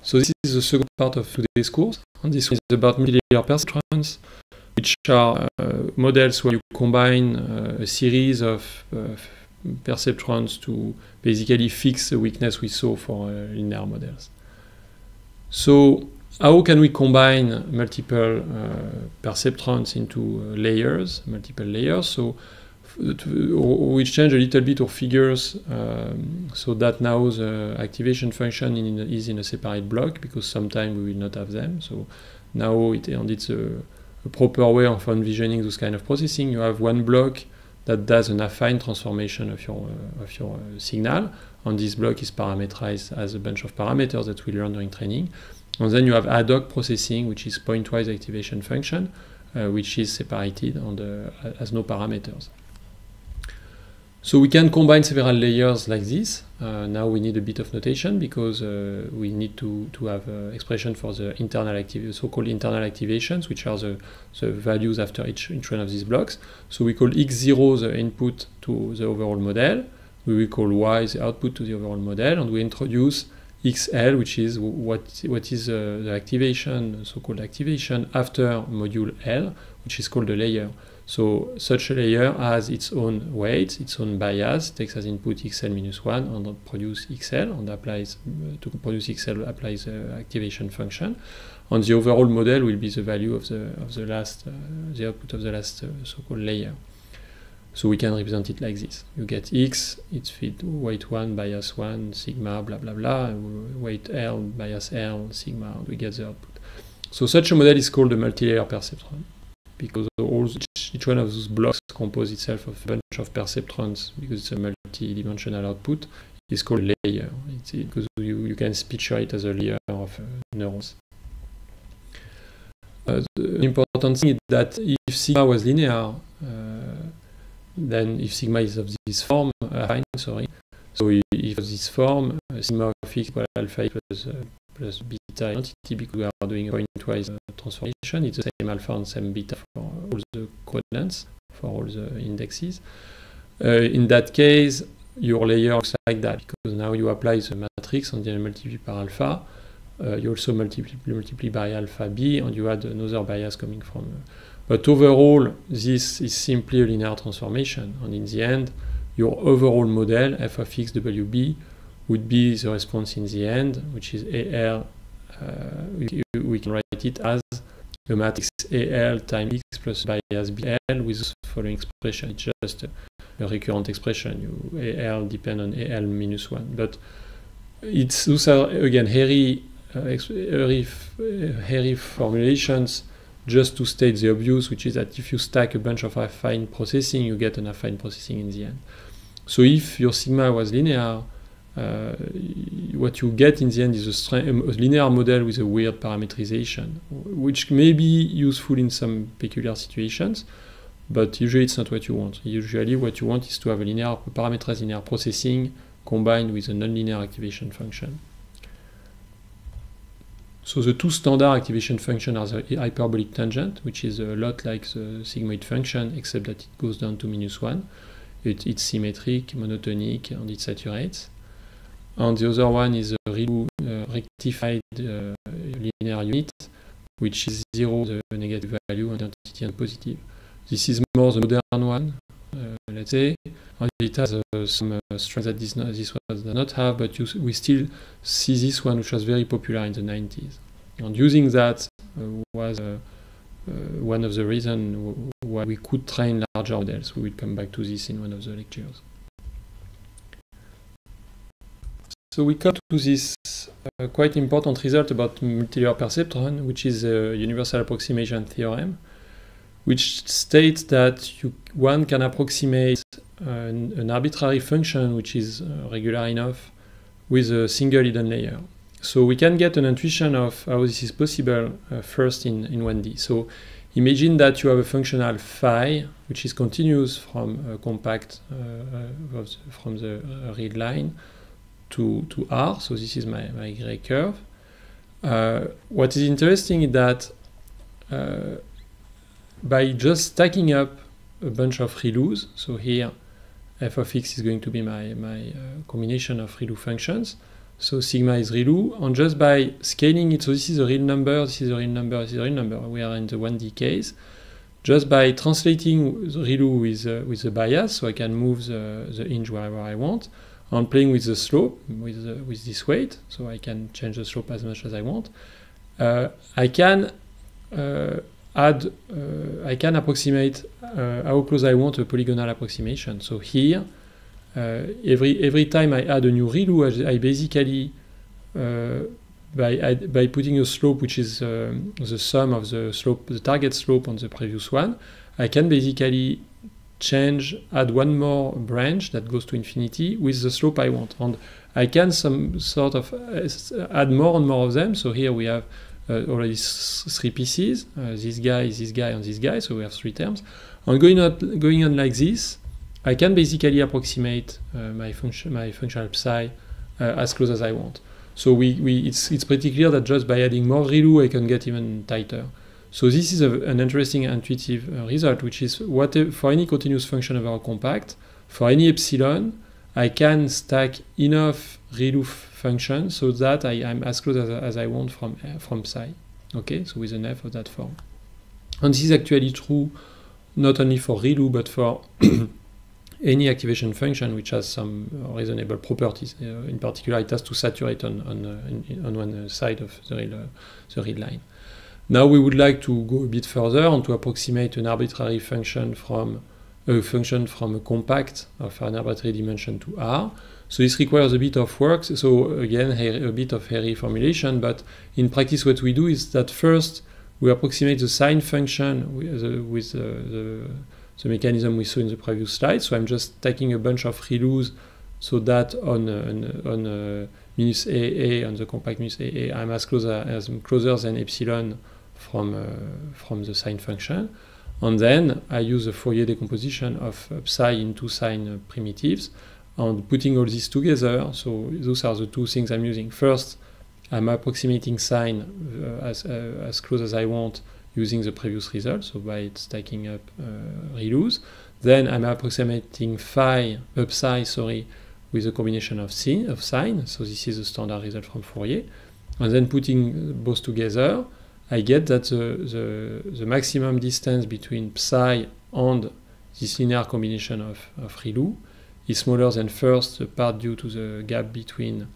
So this is the second part of today's course, and this is about multilayer perceptrons, which are models where you combine a series of perceptrons to basically fix the weakness we saw for linear models. So how can we combine multiple perceptrons into layers, multiple layers? So we change a little bit our figures so that now the activation function is in a separate block, because sometimes we will not have them. So now it's a proper way of envisioning this kind of processing. You have one block that does an affine transformation of your signal, and this block is parameterized as a bunch of parameters that we learned during training. And then you have ad hoc processing, which is pointwise activation function, which is separated as no parameters. So we can combine several layers like this. Now we need a bit of notation, because we need to have expression for the so-called internal activations, which are the values after each one of these blocks. So we call x0 the input to the overall model. We will call y the output to the overall model, and we introduce xl, which is what is the activation, so-called activation after module L, which is called the layer. So such a layer has its own weight, its own bias, takes as input xl-1 and produce xl, and applies to produce xl applies the activation function. And the overall model will be the value of the last the output of the last so-called layer. So we can represent it like this. You get x, it's fit weight 1, bias 1, sigma, blah blah blah, weight L, bias L, sigma, and we get the output. So such a model is called a multilayer perceptron, because each one of those blocks composes itself of a bunch of perceptrons, because it's a multi-dimensional output. It's called a layer, because you can picture it as a layer of neurons. The important thing is that if sigma was linear, then if sigma is of this form, so if of this form, sigma of x equals alpha plus beta identity, because we are doing a pointwise transformation, it's the same alpha and same beta for all the coordinates, for all the indexes. In that case, your layer looks like that, because now you apply the matrix and then you multiply by alpha. You also multiply by alpha b, and you add another bias coming from. But overall, this is simply a linear transformation, and in the end, your overall model, f of x wb, would be the response in the end, which is AL. We can write it as a matrix AL times x plus bias BL with the following expression. It's just a recurrent expression. AL depend on AL minus 1. But those are, again, hairy formulations just to state the obvious, which is that if you stack a bunch of affine processing, you get an affine processing in the end. So if your sigma was linear, what you get in the end is a linear model with a weird parametrization, which may be useful in some peculiar situations, but usually it's not what you want. Usually what you want is to have a parameterized linear processing combined with a nonlinear activation function. So the two standard activation functions are the hyperbolic tangent, which is a lot like the sigmoid function, except that it goes down to -1. It's symmetric, monotonic, and it saturates. And the other one is a rectified linear unit, which is 0 the negative value and identity and positive. This is more the modern one, let's say, and it has some strength that this one does not have, but we still see this one, which was very popular in the 90s. And using that was one of the reasons why we could train larger models. We will come back to this in one of the lectures. So we come to this quite important result about multilayer perceptron, which is a universal approximation theorem, which states that one can approximate an arbitrary function which is regular enough with a single hidden layer. So we can get an intuition of how this is possible first in 1D. So imagine that you have a functional phi, which is continuous from a compact from the real line to R. So this is my gray curve. What is interesting is that by just stacking up a bunch of ReLUs, so here f of x is going to be my combination of ReLU functions. So sigma is ReLU, and just by scaling it, so this is a real number, this is a real number, this is a real number. We are in the 1D case. Just by translating the ReLU with the bias, so I can move the hinge wherever I want, and playing with the slope, with this weight, so I can change the slope as much as I want. I can I can approximate how close I want a polygonal approximation. So here, every time I add a new ReLU, I basically by putting a slope which is the sum of the target slope on the previous one, I can basically add one more branch that goes to infinity with the slope I want, and I can some sort of add more and more of them. So here we have already 3 pieces, this guy, and this guy, so we have 3 terms. And going on like this, I can basically approximate my functional psi as close as I want. So it's pretty clear that just by adding more ReLU, I can get even tighter. So this is an interesting intuitive result, which is for any continuous function over a compact, for any epsilon, I can stack enough ReLU functions so that I'm as close as I want from psi. Okay, so with an f of that form. And this is actually true not only for ReLU, but for any activation function which has some reasonable properties. In particular, it has to saturate on one side of the real line. Now we would like to go a bit further and to approximate an arbitrary function from a compact of an arbitrary dimension to R. So this requires a bit of work. So again, a bit of hairy formulation, but in practice what we do is that first we approximate the sine function with the mechanism we saw in the previous slide. So I'm just taking a bunch of ReLUs so that on minus AA, on the compact minus AA, I'm closer than epsilon from the sine function. And then I use a Fourier decomposition of psi into sine primitives and putting all this together. So those are the two things I'm using. First, I'm approximating sine as close as I want using the previous result, so by stacking up ReLUs. Then I'm approximating psi with a combination of sine. So this is the standard result from Fourier. And then putting both together, I get that the maximum distance between psi and this linear combination of ReLU is smaller than first the part due to the gap between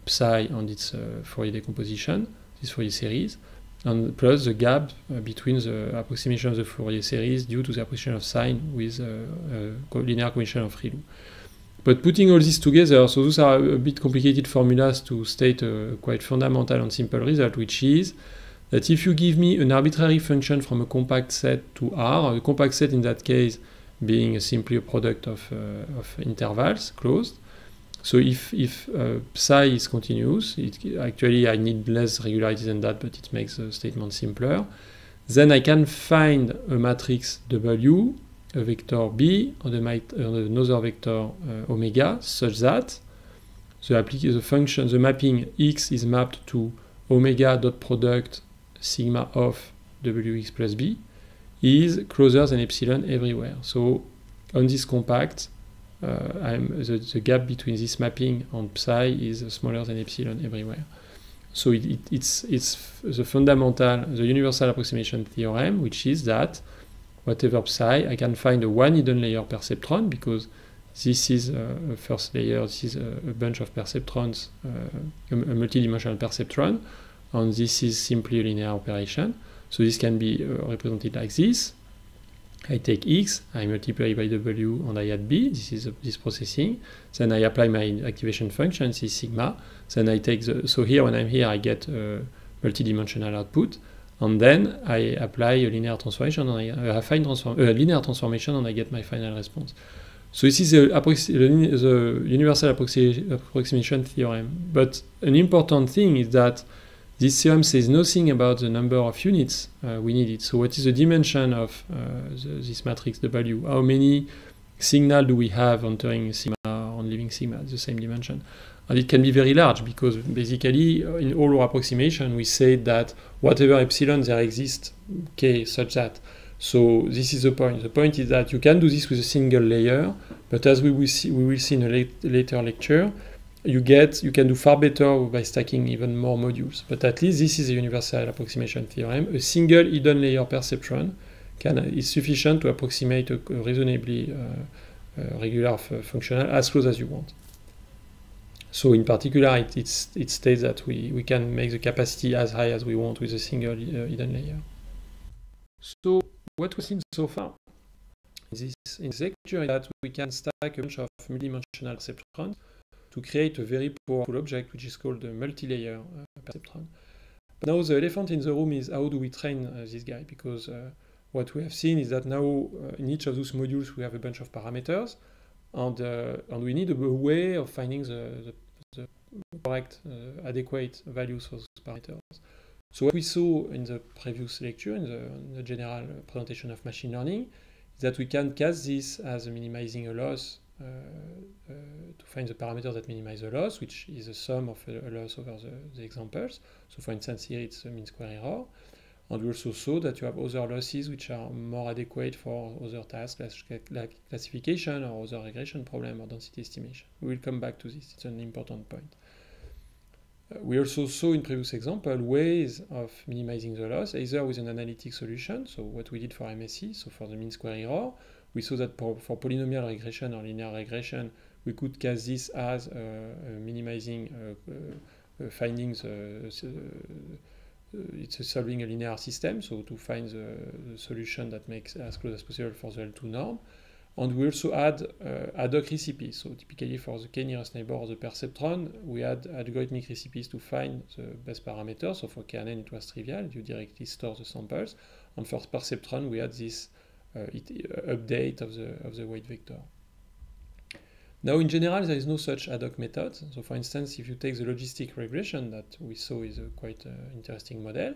psi and its Fourier decomposition, this Fourier series, and plus the gap between the approximation of the Fourier series due to the approximation of sine with a linear combination of ReLU. But putting all this together, so those are a bit complicated formulas to state a quite fundamental and simple result, which is that if you give me an arbitrary function from a compact set to R, a compact set in that case being simply a product of intervals closed, so if psi is continuous, actually I need less regularity than that, but it makes the statement simpler, then I can find a matrix W, a vector B, and another vector omega, such that the mapping X is mapped to omega dot product sigma of Wx plus B is closer than epsilon everywhere. So on this compact, the gap between this mapping and psi is smaller than epsilon everywhere. So it's the fundamental, the universal approximation theorem, which is that whatever psi, I can find a one hidden layer perceptron, because this is a first layer, this is a bunch of perceptrons, a multidimensional perceptron, and this is simply a linear operation. So this can be represented like this. I take X, I multiply by W, and I add B. This is this processing. Then I apply my activation function, this is sigma. Then I take so here, when I'm here, I get a multidimensional output. And then I apply a linear transformation, and a linear transformation, and I get my final response. So this is the universal approximation theorem. But an important thing is that this theorem says nothing about the number of units we needed. So what is the dimension of this matrix W? How many signal do we have entering sigma and leaving sigma at the same dimension? And it can be very large, because basically in all our approximation we say that whatever epsilon there exists k such that. So this is the point. The point is that you can do this with a single layer, but as we will see in a later lecture, you can do far better by stacking even more modules. But at least this is a universal approximation theorem. A single hidden layer perceptron is sufficient to approximate a reasonably regular functional as close as you want. So in particular, it states that we can make the capacity as high as we want with a single hidden layer. So what we've seen so far in this lecture is that we can stack a bunch of multidimensional perceptrons to create a very powerful object, which is called a multi-layer perceptron. But now the elephant in the room is how do we train this guy? Because what we have seen is that now in each of those modules we have a bunch of parameters, and we need a way of finding the correct, adequate values for those parameters. So what we saw in the previous lecture, in the general presentation of machine learning, is that we can cast this as minimizing a loss to find the parameters that minimize the loss, which is the sum of a loss over the examples. So for instance, here it's a mean square error. And we also saw that you have other losses which are more adequate for other tasks like classification or other regression problem or density estimation. We will come back to this, it's an important point. We also saw in previous example ways of minimizing the loss, either with an analytic solution, so what we did for MSE, so for the mean square error. We saw that for polynomial regression or linear regression, we could cast this as minimizing findings. It's solving a linear system, so to find the solution that makes as close as possible for the L2 norm. And we also add ad hoc recipes. So typically for the k-nearest neighbor or the perceptron, we add algorithmic recipes to find the best parameters. So for KNN it was trivial, you directly store the samples. And for perceptron, we add this update of the weight vector. Now in general, there is no such ad hoc method. So for instance, if you take the logistic regression that we saw is a quite interesting model,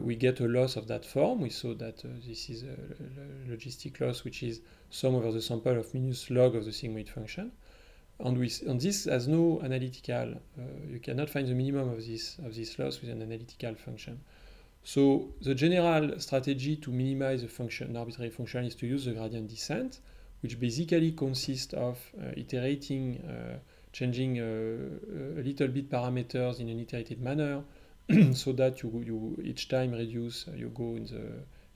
we get a loss of that form. We saw that this is a logistic loss, which is sum over the sample of minus log of the sigmoid function. And this has no analytical, you cannot find the minimum of this loss with an analytical function. So the general strategy to minimize an arbitrary function is to use the gradient descent, which basically consists of iterating, changing a little bit parameters in an iterated manner, so that you each time reduce, you go in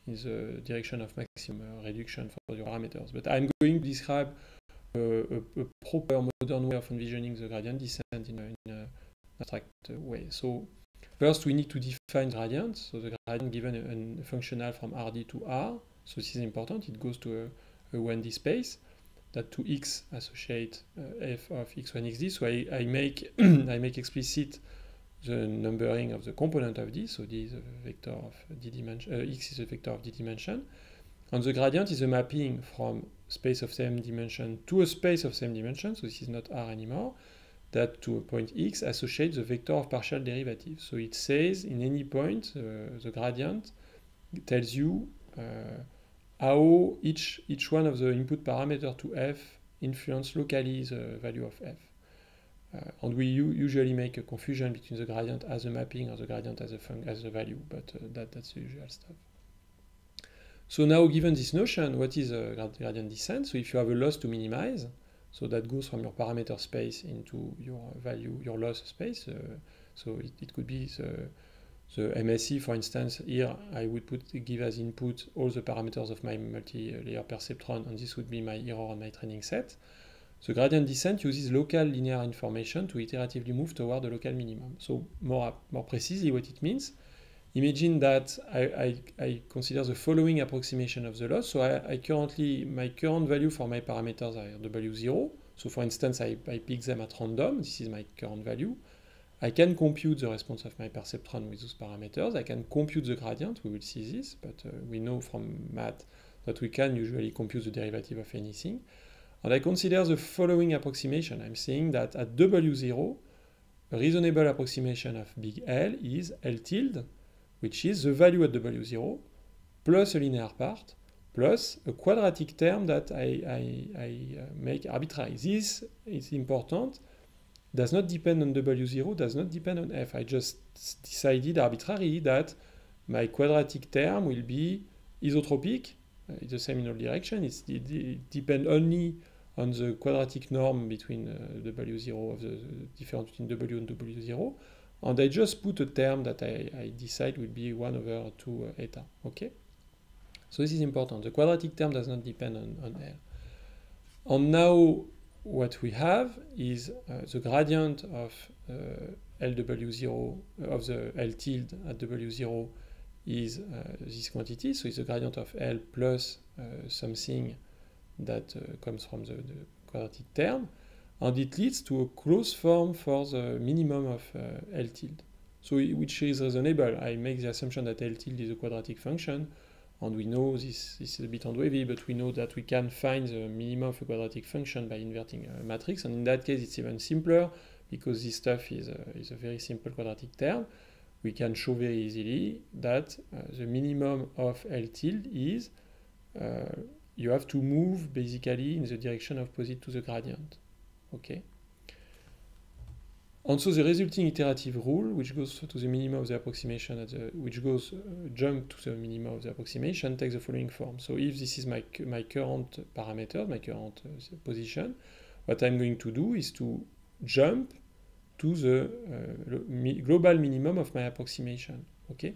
the direction of maximum reduction for your parameters. But I'm going to describe a proper modern way of envisioning the gradient descent in an abstract way. So first we need to define gradient. So the gradient given a functional from RD to R. So this is important. It goes to a 1D space that to X associate f of x1 xd. So I make I make explicit the numbering of the component of D. So D is a vector of D dimension, X is a vector of D dimension. And the gradient is a mapping from space of same dimension to a space of same dimension. So this is not R anymore. That to a point X associates the vector of partial derivative. So it says in any point, the gradient tells you how each one of the input parameter to f influence locally the value of f. And we usually make a confusion between the gradient as a mapping or the gradient as a value, but that's the usual stuff. So now, given this notion, what is a gradient descent? So if you have a loss to minimize, so that goes from your parameter space into your value, your loss space. So it could be the MSE, for instance. Here I would give as input all the parameters of my multi-layer perceptron, and this would be my error on my training set. The gradient descent uses local linear information to iteratively move toward the local minimum. So more precisely what it means, imagine that I consider the following approximation of the loss. So my current value for my parameters are W0. So for instance, I pick them at random. This is my current value. I can compute the response of my perceptron with those parameters. I can compute the gradient. We will see this, but we know from math that we can usually compute the derivative of anything. And I consider the following approximation. I'm saying that at W0, a reasonable approximation of big L is L tilde, which is the value at W0, plus a linear part, plus a quadratic term that I make arbitrary. This is important. Does not depend on W0, does not depend on f. I just decided arbitrarily that my quadratic term will be isotropic. It's the same in all directions. It depends only on the quadratic norm between W0 of the difference between W and W0, and I just put a term that I decide will be 1 over 2 eta. Okay? So this is important. The quadratic term does not depend on L. And now what we have is the gradient of LW0 of the L tilde at W0 is this quantity, so it's the gradient of L plus something that comes from the quadratic term, and it leads to a closed form for the minimum of L tilde. So which is reasonable. I make the assumption that L tilde is a quadratic function, and we know this is a bit hand-wavy, but we know that we can find the minimum of a quadratic function by inverting a matrix, and in that case it's even simpler, because this stuff is a very simple quadratic term. We can show very easily that the minimum of L tilde is you have to move basically in the direction opposite to the gradient. Okay. And so the resulting iterative rule, which goes to the minimum of the approximation which goes jump to the minimum of the approximation, takes the following form. So if this is my current parameter, my current position, what I'm going to do is to jump to the global minimum of my approximation. Okay,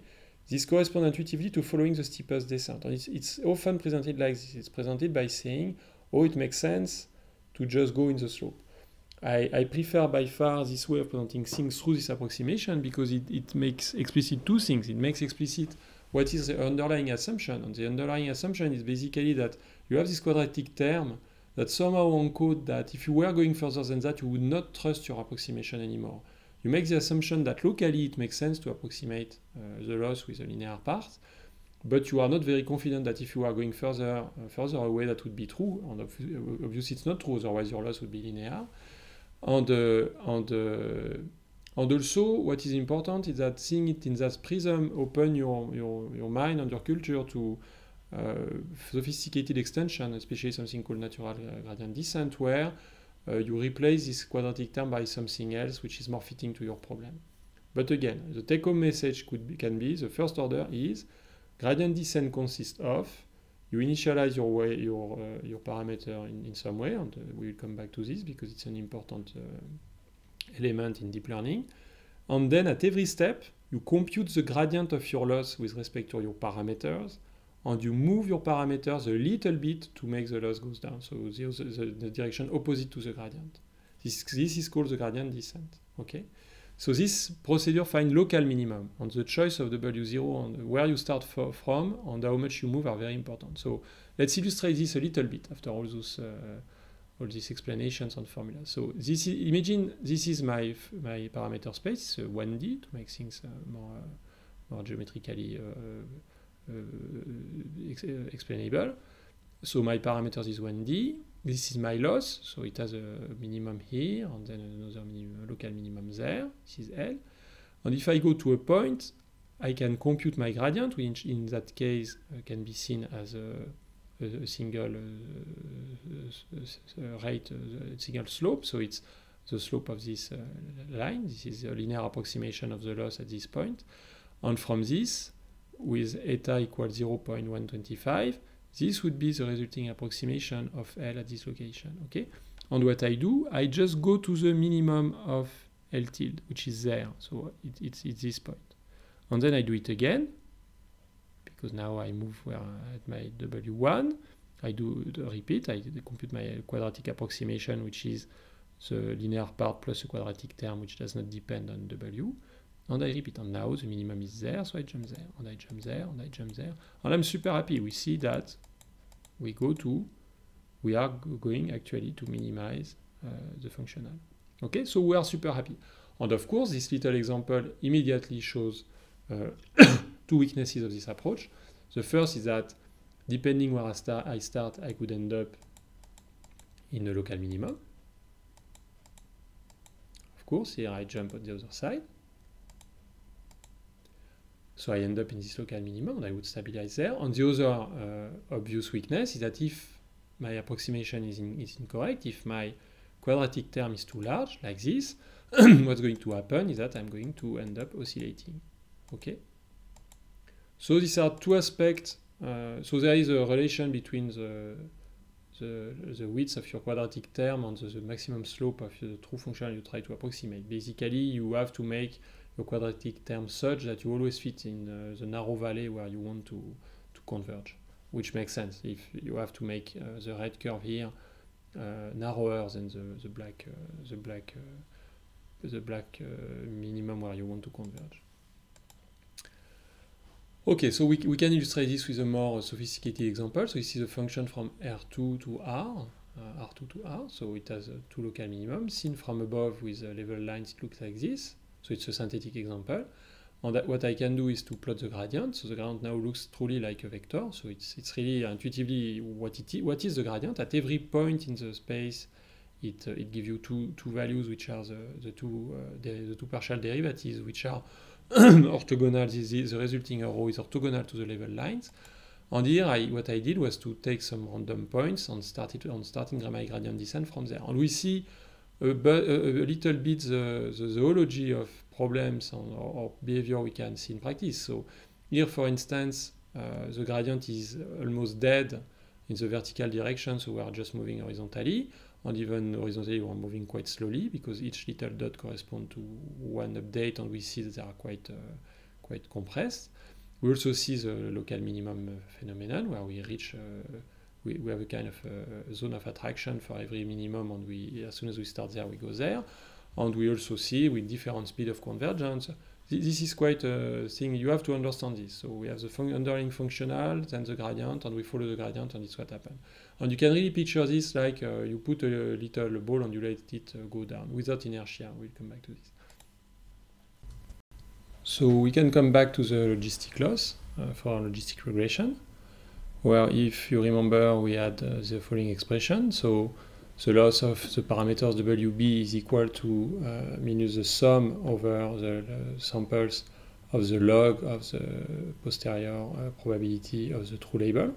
this corresponds intuitively to following the steepest descent. And it's often presented like this. It's presented by saying, oh, it makes sense to just go in the slope. I prefer by far this way of presenting things through this approximation, because it makes explicit two things. It makes explicit what is the underlying assumption. And the underlying assumption is basically that you have this quadratic term that somehow encode that if you were going further than that, you would not trust your approximation anymore. You make the assumption that locally it makes sense to approximate the loss with a linear part, but you are not very confident that if you are going further away, that would be true. And obviously it's not true, otherwise your loss would be linear. And also, what is important is that seeing it in that prism open your mind and your culture to sophisticated extension, especially something called natural gradient descent, where you replace this quadratic term by something else which is more fitting to your problem. But again, the take-home message can be, the first order is gradient descent consists of you initialize your parameter in some way, and we will come back to this because it's an important element in deep learning. And then at every step, you compute the gradient of your loss with respect to your parameters, and you move your parameters a little bit to make the loss goes down, so the direction opposite to the gradient. This is called the gradient descent. Okay. So this procedure finds local minimum, and the choice of W0 and where you start from and how much you move are very important. So let's illustrate this a little bit after all these explanations and formulas. So imagine this is my parameter space, 1D, to make things more geometrically explainable. So my parameters is 1D. This is my loss, so it has a minimum here, and then another local minimum there. This is L. And if I go to a point, I can compute my gradient, which in that case can be seen as a single single slope. So it's the slope of this line. This is a linear approximation of the loss at this point. And from this, with eta equals 0.125, this would be the resulting approximation of L at this location. Okay? And what I do, I just go to the minimum of L tilde, which is there. So it's this point. And then I do it again, because now I move at my W1. I do the repeat. I compute my quadratic approximation, which is the linear part plus a quadratic term, which does not depend on W. And I repeat. And now the minimum is there, so I jump there, and I jump there, and I jump there. And I'm super happy. We see that we are going actually to minimize the functional. Okay, so we are super happy. And of course, this little example immediately shows two weaknesses of this approach. The first is that depending where I start, I could end up in a local minimum. Of course, here I jump on the other side. So I end up in this local minimum, and I would stabilize there. And the other obvious weakness is that if my approximation is incorrect, if my quadratic term is too large, like this, what's going to happen is that I'm going to end up oscillating. Okay? So these are two aspects. So there is a relation between the the width of your quadratic term and the maximum slope of the true function you try to approximate. Basically, you have to make your quadratic term such that you always fit in the narrow valley where you want to converge, which makes sense if you have to make the red curve here narrower than the black minimum where you want to converge. Okay, so we can illustrate this with a more sophisticated example. So this is a function from R2 to R, R2 to R. So it has two local minimums. Seen from above with level lines, it looks like this. So it's a synthetic example. And what I can do is to plot the gradient. So the gradient now looks truly like a vector. So it's really intuitively what is the gradient. At every point in the space, it gives you two values, which are the two partial derivatives, which are orthogonal. The resulting row is orthogonal to the level lines. And here, what I did was to take some random points and starting my gradient descent from there. And we see a little bit the zoology of problems or behavior we can see in practice. So here, for instance, the gradient is almost dead in the vertical direction, so we are just moving horizontally. And even horizontally, we are moving quite slowly because each little dot corresponds to one update, and we see that they are quite compressed. We also see the local minimum phenomenon where we reach, we have a kind of zone of attraction for every minimum, and as soon as we start there, we go there. And we also see with different speed of convergence. This is quite a thing, you have to understand this. So we have the underlying functional, then the gradient, and we follow the gradient, and it's what happens. And you can really picture this like you put a little ball and you let it go down without inertia. We'll come back to this. So we can come back to the logistic loss for logistic regression, where if you remember we had the following expression. So the loss of the parameters WB is equal to minus the sum over the samples of the log of the posterior probability of the true label.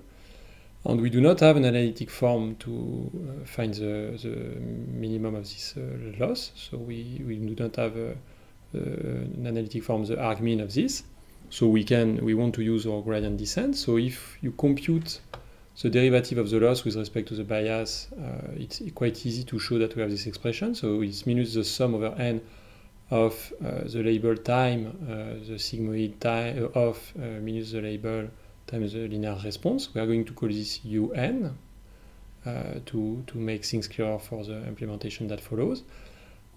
And we do not have an analytic form to find the minimum of this loss. So we do not have an analytic form, the argmin of this. So we want to use our gradient descent. So if you compute the derivative of the loss with respect to the bias, it's quite easy to show that we have this expression. So it's minus the sum over n of the label time, the sigmoid time of minus the label times the linear response. We are going to call this un to make things clearer for the implementation that follows.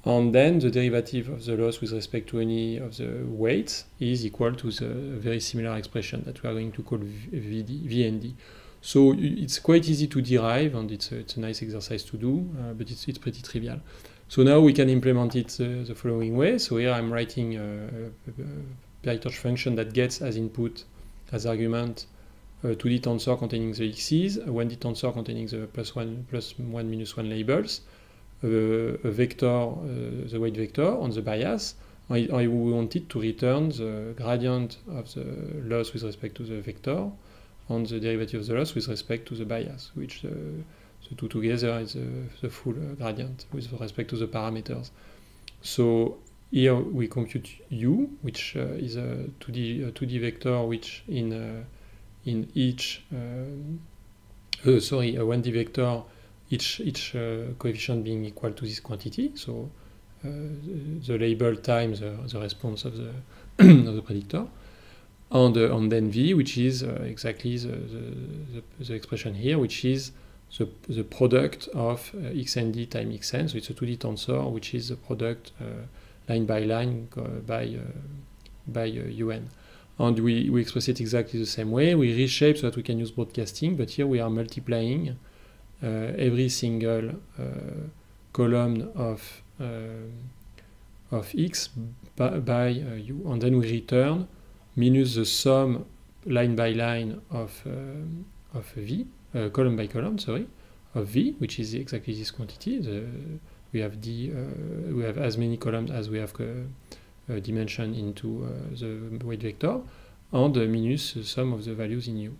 And then the derivative of the loss with respect to any of the weights is equal to the very similar expression that we are going to call VND. So it's quite easy to derive, and it's a nice exercise to do, but it's pretty trivial. So now we can implement it the following way. So here I'm writing a PyTorch function that gets as input, as argument, a 2D tensor containing the x's, a 1D tensor containing the +1, +1, -1 labels, a vector, the weight vector on the bias. I wanted to return the gradient of the loss with respect to the vector and the derivative of the loss with respect to the bias, which the two together is the full gradient with respect to the parameters. So here we compute u, which is a 2D vector, which in each a 1D vector, each coefficient being equal to this quantity. So the label times the response of the of the predictor. And then v, which is exactly the expression here, which is the product of xnd times xn. So it's a 2D tensor, which is the product line by line by un. And we express it exactly the same way. We reshape so that we can use broadcasting, but here we are multiplying every single column of x by u, and then we return minus the sum line by line of v, column by column, sorry, of v, which is exactly this quantity. We have we have as many columns as we have dimension into the weight vector, and minus the sum of the values in u.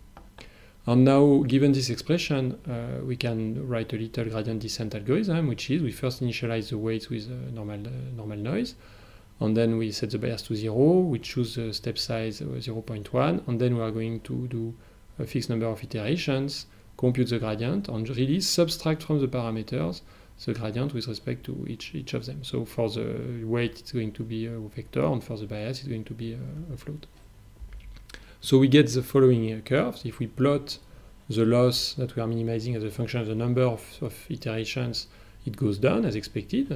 And now, given this expression, we can write a little gradient descent algorithm, which is we first initialize the weights with normal noise, and then we set the bias to 0, we choose the step size 0.1, and then we are going to do a fixed number of iterations compute the gradient, and really subtract from the parameters the gradient with respect to each of them. So for the weight, it's going to be a vector, and for the bias, it's going to be a float. So we get the following curves. If we plot the loss that we are minimizing as a function of the number of iterations, it goes down as expected.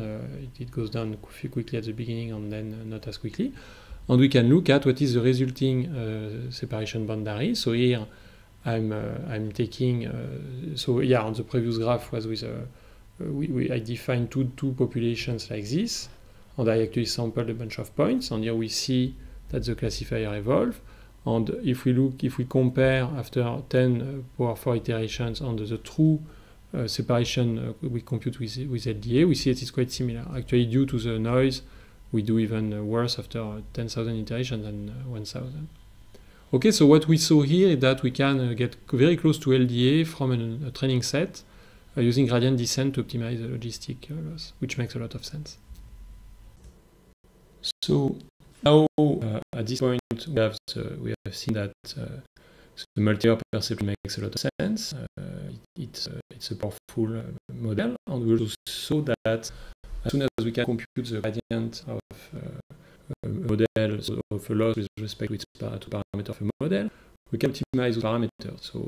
It goes down quickly at the beginning and then not as quickly. And we can look at what is the resulting separation boundary. So here I'm taking, on the previous graph was with I defined two populations like this, and I actually sampled a bunch of points, and here we see that the classifier evolve. And if we compare after 10 power 4 iterations on the true separation we compute with LDA, we see it is quite similar. Actually, due to the noise, we do even worse after 10,000 iterations than 1,000. Okay, so what we saw here is that we can get very close to LDA from a training set using gradient descent to optimize the logistic loss, which makes a lot of sense. So now, at this point, we have seen that the multi-layer perceptron makes a lot of sense. It's a powerful model, and we also saw that as soon as we can compute the gradient of a model, so of a loss with respect to its parameter of a model, we can optimize those parameters. So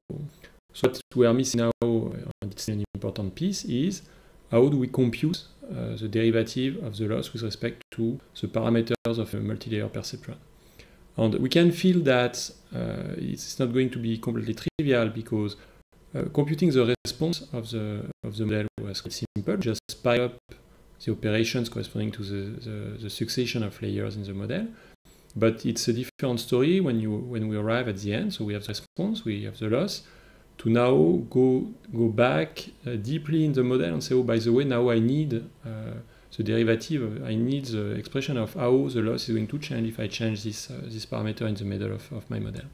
what we are missing now, and it's an important piece, is how do we compute the derivative of the loss with respect to the parameters of a multi-layer perceptron. And we can feel that it's not going to be completely trivial, because computing the response of the model was quite simple. Just pile up the operations corresponding to the succession of layers in the model. But it's a different story when we arrive at the end. So we have the response, we have the loss, to now go back deeply in the model and say, oh, by the way, now I need the derivative, I need the expression of how the loss is going to change if I change this parameter in the middle of my model.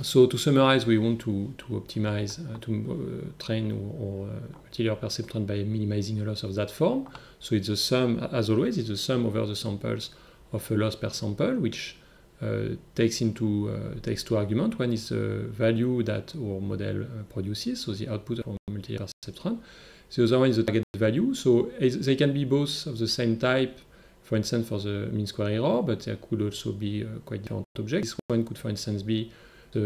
So to summarize, we want to optimize, to train our multi-layer perceptron by minimizing the loss of that form. So it's the sum, as always, it's the sum over the samples of a loss per sample, which takes two arguments. One is the value that our model produces, so the output of our multi-layer perceptron. The other one is the target value. So they can be both of the same type, for instance, for the mean square error, but there could also be quite different objects. This one could, for instance, be the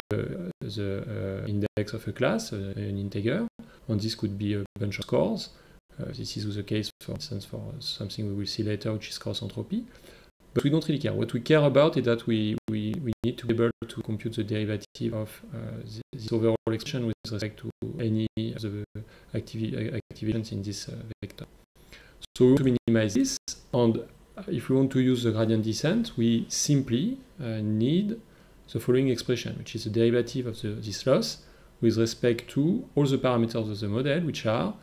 index of a class, an integer, and this could be a bunch of scores. This is the case, for instance, for something we will see later, which is coarse entropy. But we don't really care. What we care about is that we need to be able to compute the derivative of this overall expression with respect to any of the activations in this vector. So we want to minimize this, and if we want to use the gradient descent, we simply need the following expression, which is the derivative of this loss with respect to all the parameters of the model, which are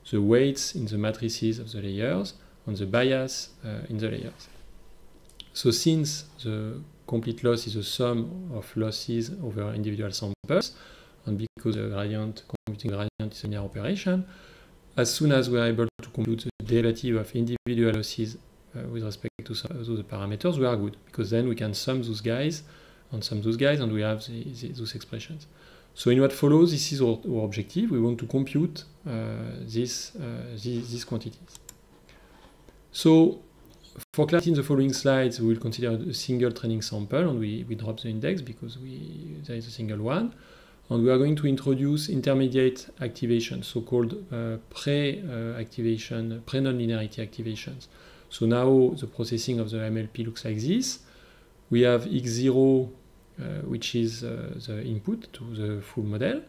the weights in the matrices of the layers and the bias in the layers. So since the complete loss is the sum of losses over individual samples, and because the computing gradient is a linear operation, as soon as we are able to compute the derivative of individual losses with respect to those parameters, we are good, because then we can sum those guys, and we have those expressions. So in what follows, this is our objective. We want to compute these quantities. So for clarity in the following slides, we will consider a single training sample, and we drop the index because there is a single one. And we are going to introduce intermediate activations, so-called pre-activation, pre-nonlinearity activations. So now the processing of the MLP looks like this. We have x0, which is the input to the full model.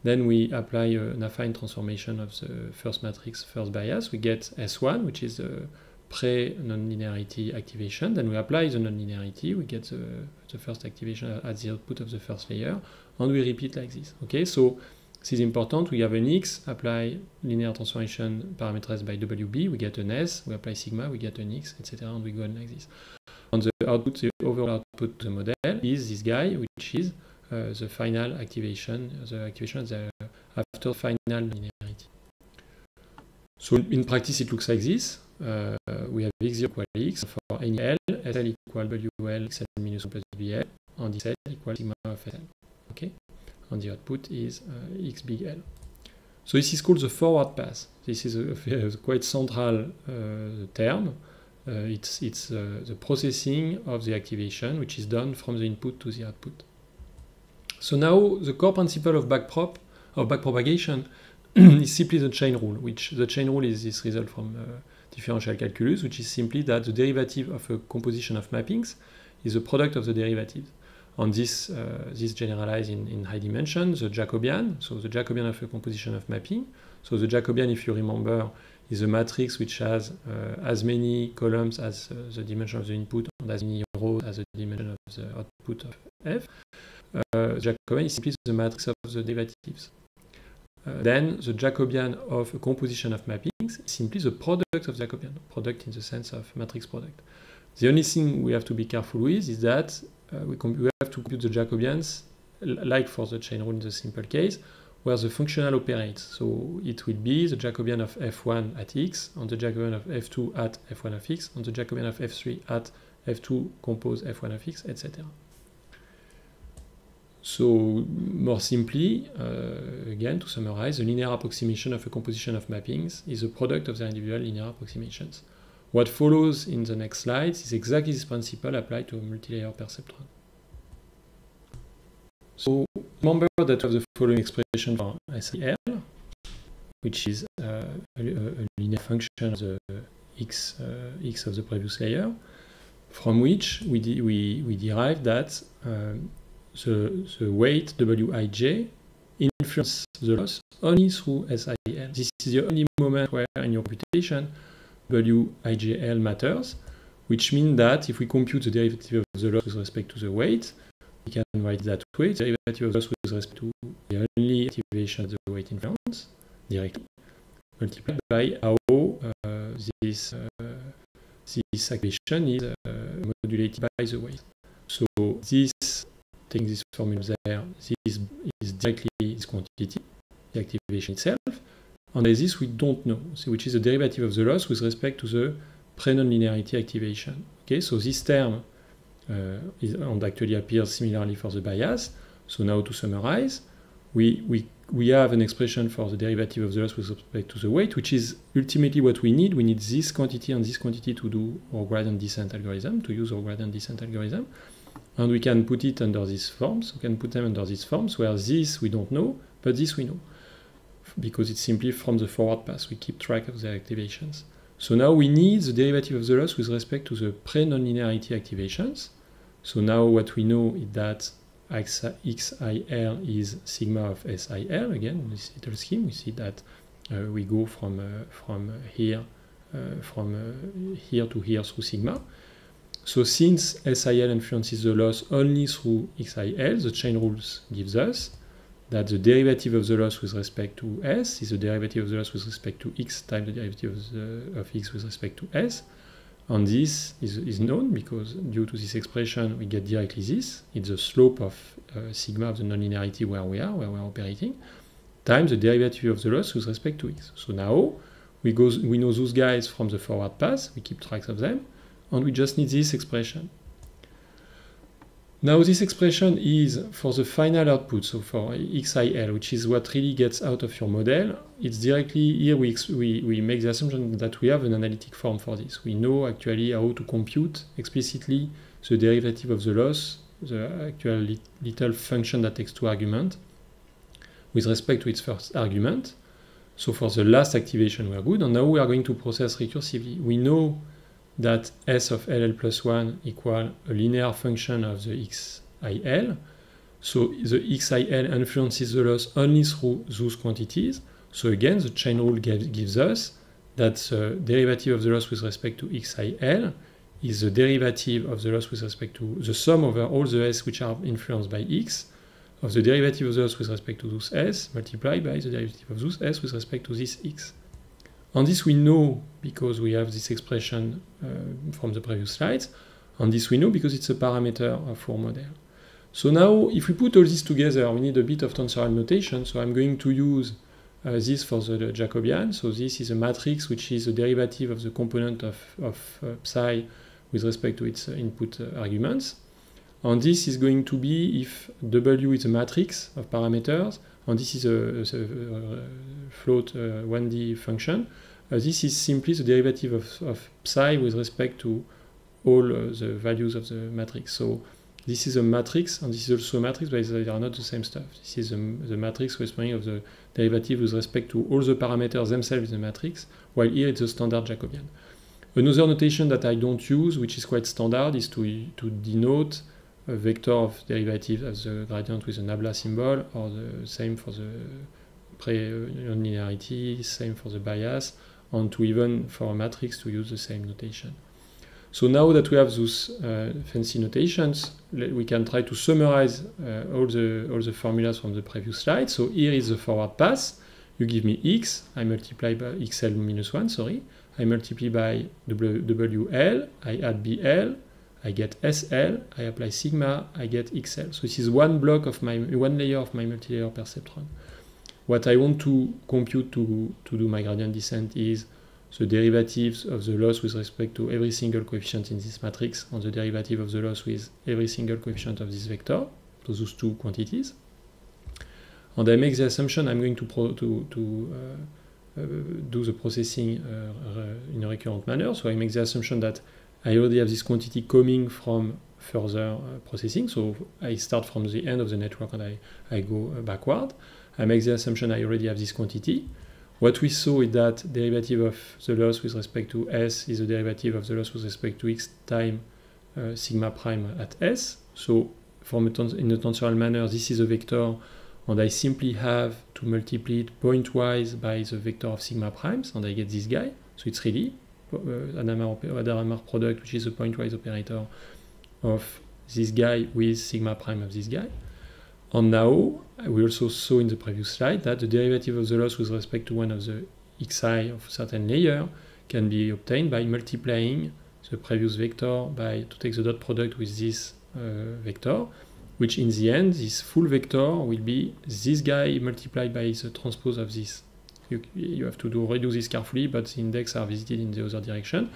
Then we apply an affine transformation of the first matrix, first bias. We get S1, which is the pre-nonlinearity activation. Then we apply the nonlinearity. We get the first activation at the output of the first layer. And we repeat like this. Okay, so this is important. We have an X, apply linear transformation parameterized by WB. We get an S, we apply sigma, we get an X, etc. And we go on like this. And the output, the overall output of the model is this guy, which is the final activation, after final linearity. So in practice, it looks like this. We have x0 equal x for any L, SL equal WL, XL minus 1 plus BL, and SL equal sigma of SL. Okay? and the output is x big L. So this is called the forward pass. This is a quite central term. It's the processing of the activation, which is done from the input to the output. So now the core principle of backpropagation is simply the chain rule, which the chain rule is this result from differential calculus, which is simply that the derivative of a composition of mappings is the product of the derivatives. And this generalized in high dimension, the Jacobian, so the Jacobian of a composition of mapping. So the Jacobian, if you remember, is a matrix which has as many columns as the dimension of the input and as many rows as the dimension of the output of F. Jacobian is simply the matrix of the derivatives. Then the Jacobian of a composition of mappings is simply the product of Jacobian, product in the sense of matrix product. The only thing we have to be careful with is that we have to compute the Jacobians, like for the chain rule in the simple case, where the functional operates. So it will be the Jacobian of f1 at x, and the Jacobian of f2 at f1 of x, and the Jacobian of f3 at f2 compose f1 of x, etc. So more simply, again, to summarize, the linear approximation of a composition of mappings is a product of their individual linear approximations. What follows in the next slides is exactly this principle applied to a multi-layer perceptron. So remember that we have the following expression for SIL, which is a linear function of the x of the previous layer, from which we derive that the weight Wij influences the loss only through SIL. This is the only moment where in your computation Wijl matters, which means that if we compute the derivative of the loss with respect to the weight, we can write that way, the derivative of the loss with respect to the only activation of the weight influence directly, multiplied by how this activation is modulated by the weight. So this, taking this formula there, this is directly this quantity, the activation itself. And by this we don't know, which is the derivative of the loss with respect to the pre-nonlinearity activation. Okay, so this term and actually appears similarly for the bias. So now to summarize, we have an expression for the derivative of the loss with respect to the weight, which is ultimately what we need. We need this quantity and this quantity to do our gradient descent algorithm, to use our gradient descent algorithm. And we can put it under these forms. We can put them under these forms where this we don't know, but this we know, because it's simply from the forward pass. We keep track of the activations. So now we need the derivative of the loss with respect to the pre-nonlinearity activations. So now what we know is that xil is sigma of SIL. Again, in this little scheme, we see that we go from here to here through sigma. So since SIL influences the loss only through xil, the chain rules gives us that the derivative of the loss with respect to S is the derivative of the loss with respect to x times the derivative of x with respect to S. And this is known because due to this expression we get directly this. It's the slope of sigma of the nonlinearity where we're operating, times the derivative of the loss with respect to x. So now we know those guys from the forward pass, we keep track of them, and we just need this expression. Now this expression is for the final output, so for xil, which is what really gets out of your model. It's directly here we make the assumption that we have an analytic form for this. We know actually how to compute explicitly the derivative of the loss, the actual little function that takes two arguments, with respect to its first argument. So for the last activation we are good, and now we are going to process recursively. We know that S of LL plus 1 equal a linear function of the xil. So the xil influences the loss only through those quantities. So again, the chain rule gives us that the derivative of the loss with respect to xil is the derivative of the loss with respect to the sum over all the S which are influenced by x of the derivative of the loss with respect to those S multiplied by the derivative of those S with respect to this x. And this we know because we have this expression from the previous slides, and this we know because it's a parameter of our model. So now, if we put all this together, we need a bit of tensorial notation, so I'm going to use this for the Jacobian. So this is a matrix which is the derivative of the component of psi with respect to its input arguments. And this is going to be if W is a matrix of parameters, and this is a float 1D function. This is simply the derivative of psi with respect to all the values of the matrix. So this is a matrix, and this is also a matrix, but they are not the same stuff. This is the matrix corresponding of the derivative with respect to all the parameters themselves in the matrix, while here it's a standard Jacobian. Another notation that I don't use, which is quite standard, is to denote a vector of derivative as the gradient with a nabla symbol, or the same for the pre-nonlinearity, same for the bias, and to even for a matrix to use the same notation. So now that we have those fancy notations, we can try to summarize all the formulas from the previous slide. So here is the forward pass. You give me x, I multiply by xl minus 1, sorry. I multiply by wl, I add bl, I get SL, I apply sigma, I get XL. So this is one layer of my multilayer perceptron. What I want to compute to do my gradient descent is the derivatives of the loss with respect to every single coefficient in this matrix, and the derivative of the loss with every single coefficient of this vector, so those two quantities. And I make the assumption I'm going to do the processing in a recurrent manner. So I make the assumption that I already have this quantity coming from further processing. So I start from the end of the network and I go backward. I make the assumption I already have this quantity. What we saw is that derivative of the loss with respect to S is the derivative of the loss with respect to X time sigma prime at S. So in a tensorial manner, this is a vector, and I simply have to multiply it pointwise by the vector of sigma primes, and I get this guy. So it's really Hadamard product, which is a pointwise operator of this guy with sigma prime of this guy. And now, we also saw in the previous slide that the derivative of the loss with respect to one of the xi of a certain layer can be obtained by multiplying the previous vector to take the dot product with this vector, which in the end, this full vector will be this guy multiplied by the transpose of this. You have to redo this carefully, but the index are visited in the other direction.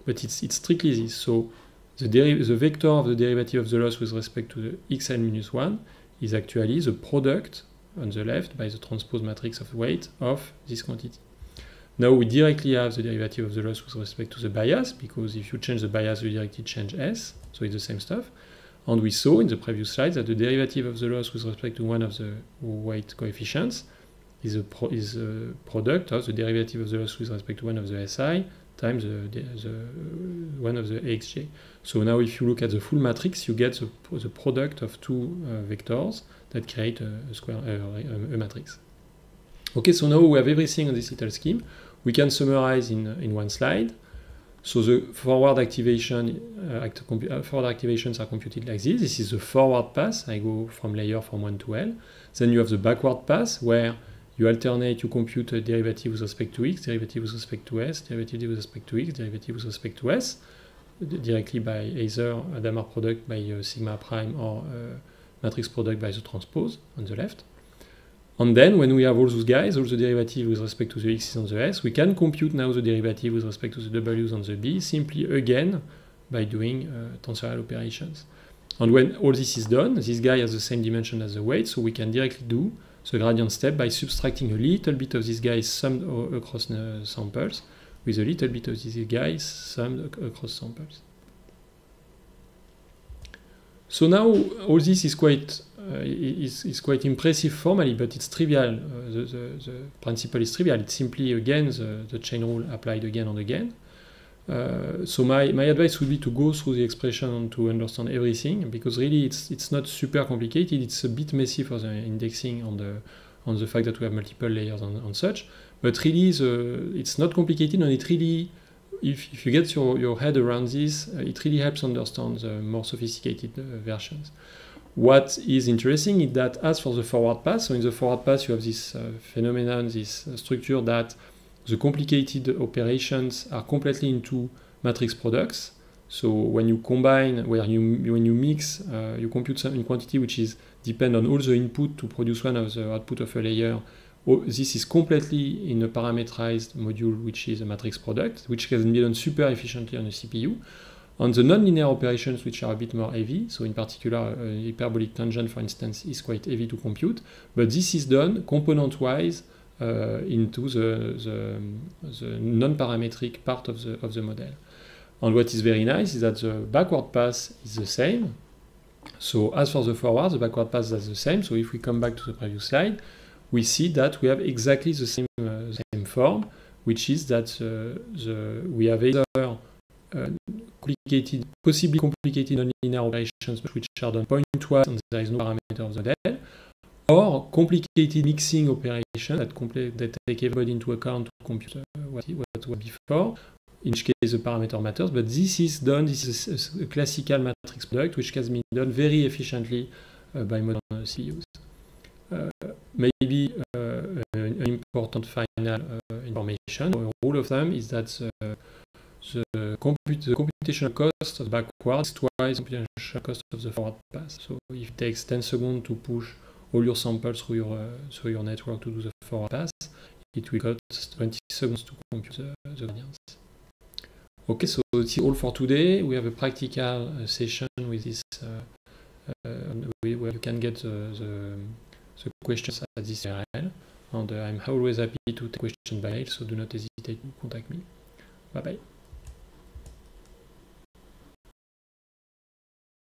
But it's strictly this. So the vector of the derivative of the loss with respect to the xl minus 1 is actually the product on the left by the transpose matrix of weight of this quantity. Now we directly have the derivative of the loss with respect to the bias, because if you change the bias, you directly change S, so it's the same stuff. And we saw in the previous slide that the derivative of the loss with respect to one of the weight coefficients is a product of the derivative of the loss with respect to one of the SI times one of the AXJ. So now if you look at the full matrix, you get the product of two vectors that create a matrix. Okay, so now we have everything on this little scheme. We can summarize in one slide. So the forward activations are computed like this. This is the forward pass. I go from layer from 1 to L. Then you have the backward pass, where you alternate, you compute a derivative with respect to X, derivative with respect to S, derivative with respect to X, derivative with respect to S, directly by either Hadamard product by sigma prime or matrix product by the transpose on the left. And then when we have all those guys, all the derivative with respect to the X's and the S, we can compute now the derivative with respect to the W's and the B simply again by doing tensorial operations. And when all this is done, this guy has the same dimension as the weight, so we can directly do the gradient step by subtracting a little bit of this guy summed across samples with a little bit of this guy summed across samples. So now all this is quite impressive formally, but it's trivial. The principle is trivial. It's simply again the chain rule applied again and again. So my advice would be to go through the expression and to understand everything, because really it's not super complicated. It's a bit messy for the indexing on the fact that we have multiple layers and such. But really it's not complicated, and it really, if you get your head around this, it really helps understand the more sophisticated versions. What is interesting is that as for the forward pass, so in the forward pass you have this phenomenon, this structure that the complicated operations are completely into matrix products. So when you combine, when you mix, you compute some quantity which is depend on all the input to produce one of the output of a layer. This is completely in a parameterized module, which is a matrix product, which can be done super efficiently on a CPU. On the non-linear operations, which are a bit more heavy, so in particular, hyperbolic tangent, for instance, is quite heavy to compute, but this is done component-wise into the non-parametric part of the model. And what is very nice is that the backward pass is the same. So as for the forward, the backward pass is the same. So if we come back to the previous slide, we see that we have exactly the same form, which is that we have either possibly complicated non-linear operations which are done pointwise and there is no parameter of the model, or complicated mixing operations that take everybody into account to compute what was before, in which case the parameter matters, but this is a classical matrix product which can be done very efficiently by modern CPUs. Maybe an important final information, a rule of thumb is that the computational cost of the backward is twice the computational cost of the forward pass. So if it takes 10 seconds to push all your samples through your network to do the forward pass, it will cost 20 seconds to compute the gradients. Okay, so that's all for today. We have a practical session with this, where you can get the questions at this URL. And I'm always happy to take questions by mail, so do not hesitate to contact me. Bye-bye.